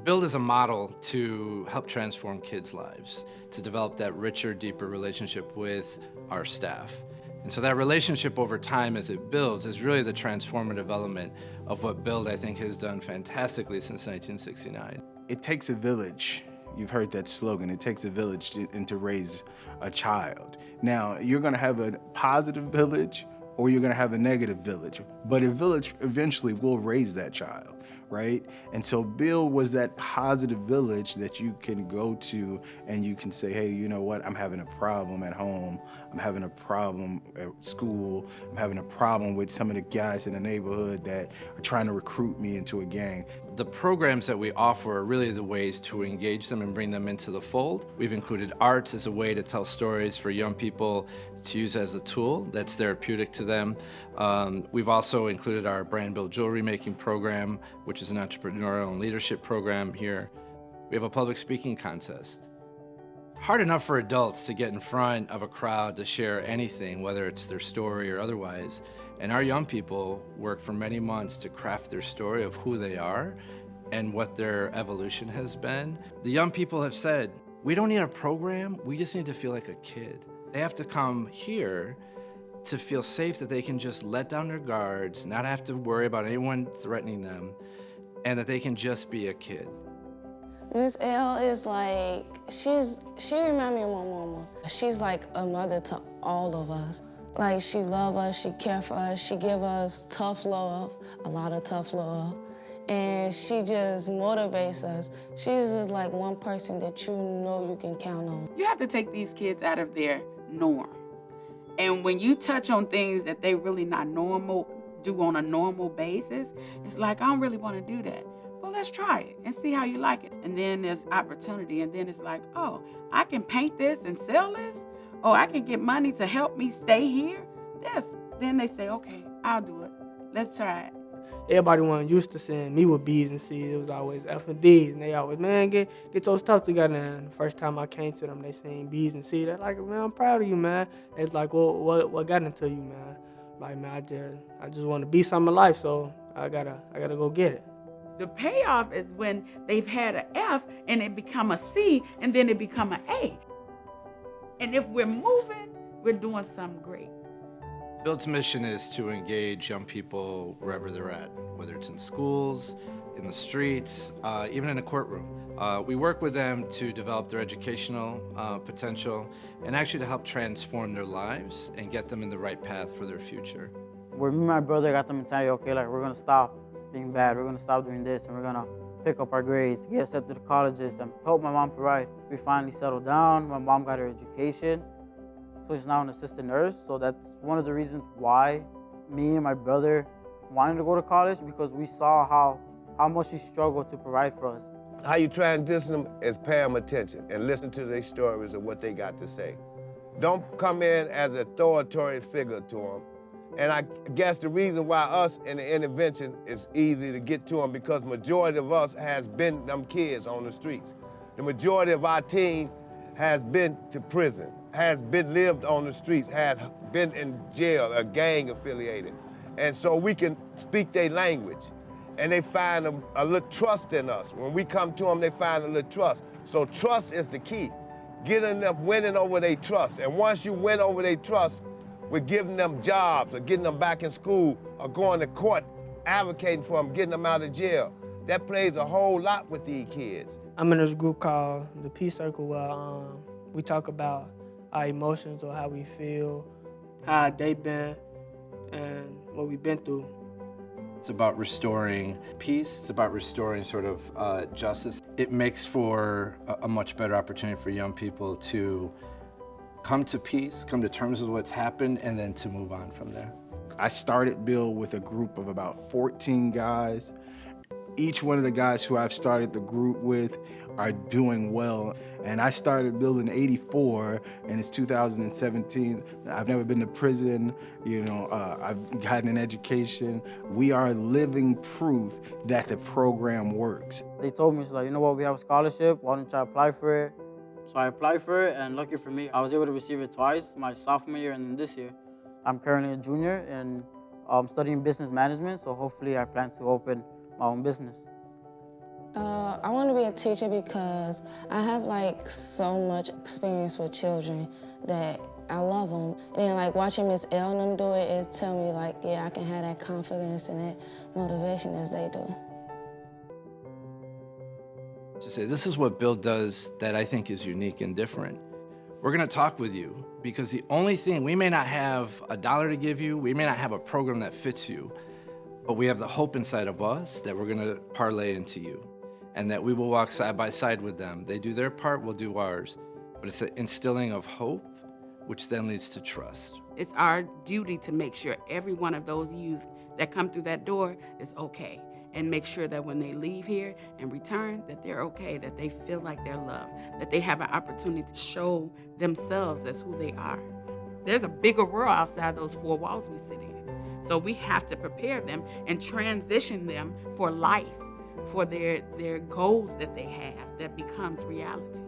Build is a model to help transform kids' lives, to develop that richer, deeper relationship with our staff. And so that relationship over time as it builds is really the transformative element of what Build, I think, has done fantastically since 1969. It takes a village. You've heard that slogan, it takes a village to raise a child. Now, you're gonna have a positive village or you're gonna have a negative village, but a village eventually will raise that child, right? And so Build was that positive village that you can go to and you can say, hey, you know what, I'm having a problem at home, I'm having a problem at school, I'm having a problem with some of the guys in the neighborhood that are trying to recruit me into a gang. The programs that we offer are really the ways to engage them and bring them into the fold. We've included arts as a way to tell stories for young people to use as a tool that's therapeutic to them. We've also included our brand build jewelry making program, which is an entrepreneurial and leadership program here. We have a public speaking contest. Hard enough for adults to get in front of a crowd to share anything, whether it's their story or otherwise. And our young people work for many months to craft their story of who they are and what their evolution has been. The young people have said, we don't need a program, we just need to feel like a kid. They have to come here to feel safe that they can just let down their guards, not have to worry about anyone threatening them, and that they can just be a kid. Miss L is like, she reminds me of my mama. She's like a mother to all of us. Like, she loves us, she cares for us, she gives us tough love, a lot of tough love. And she just motivates us. She's just like one person that you know you can count on. You have to take these kids out of their norm. And when you touch on things that they really not normal, do on a normal basis, it's like, I don't really want to do that. Well, let's try it and see how you like it. And then there's opportunity. And then it's like, oh, I can paint this and sell this? Oh, I can get money to help me stay here? Yes. Then they say, okay, I'll do it. Let's try it. Everybody wasn't used to seeing me with B's and C's. It was always F and D's. And they always, man, get your stuff together. And the first time I came to them, they seen B's and C's. They're like, man, I'm proud of you, man. It's like, well, what got into you, man? Like, man, I just want to be something in life, so I gotta go get it. The payoff is when they've had an F and it become a C and then it become an A. And if we're moving, we're doing something great. Build's mission is to engage young people wherever they're at, whether it's in schools, in the streets, even in a courtroom. We work with them to develop their educational potential and actually to help transform their lives and get them in the right path for their future. Where me and my brother got the mentality, okay, like, we're gonna stop being bad, we're gonna stop doing this, and we're gonna pick up our grades, get accepted to colleges, and help my mom provide. We finally settled down, my mom got her education, so she's now an assistant nurse, so that's one of the reasons why me and my brother wanted to go to college, because we saw how much she struggled to provide for us. How you transition them is pay them attention and listen to their stories of what they got to say. Don't come in as an authoritative figure to them. And I guess the reason why us in the intervention is easy to get to them, because majority of us has been them kids on the streets. The majority of our team has been to prison, has been lived on the streets, has been in jail, a gang affiliated. And so we can speak their language. And they find a little trust in us. When we come to them, they find a little trust. So trust is the key. Getting them, winning over their trust. And once you win over their trust, we're giving them jobs or getting them back in school or going to court, advocating for them, getting them out of jail. That plays a whole lot with these kids. I'm in this group called the Peace Circle where we talk about our emotions or how we feel, how our day been, and what we've been through. It's about restoring peace. It's about restoring sort of justice. It makes for a much better opportunity for young people to come to peace, come to terms with what's happened, and then to move on from there. I started Build with a group of about 14 guys. Each one of the guys who I've started the group with are doing well. And I started Build in '84, and it's 2017. I've never been to prison, I've gotten an education. We are living proof that the program works. They told me, it's like, you know what, we have a scholarship, why don't you try to apply for it? So I applied for it, and lucky for me, I was able to receive it twice, my sophomore year and then this year. I'm currently a junior and I'm studying business management, so hopefully I plan to open my own business. I want to be a teacher because I have like so much experience with children that I love them. And like watching Miss L and them do it, it tell me like, yeah, I can have that confidence and that motivation as they do. Just say, this is what Bill does that I think is unique and different. We're gonna talk with you because the only thing, we may not have $1 to give you, we may not have a program that fits you, but we have the hope inside of us that we're gonna parlay into you and that we will walk side by side with them. They do their part, we'll do ours. But it's an instilling of hope, which then leads to trust. It's our duty to make sure every one of those youth that come through that door is okay, and make sure that when they leave here and return, that they're okay, that they feel like they're loved, that they have an opportunity to show themselves as who they are. There's a bigger world outside those four walls we sit in. So we have to prepare them and transition them for life, for their goals that they have that becomes reality.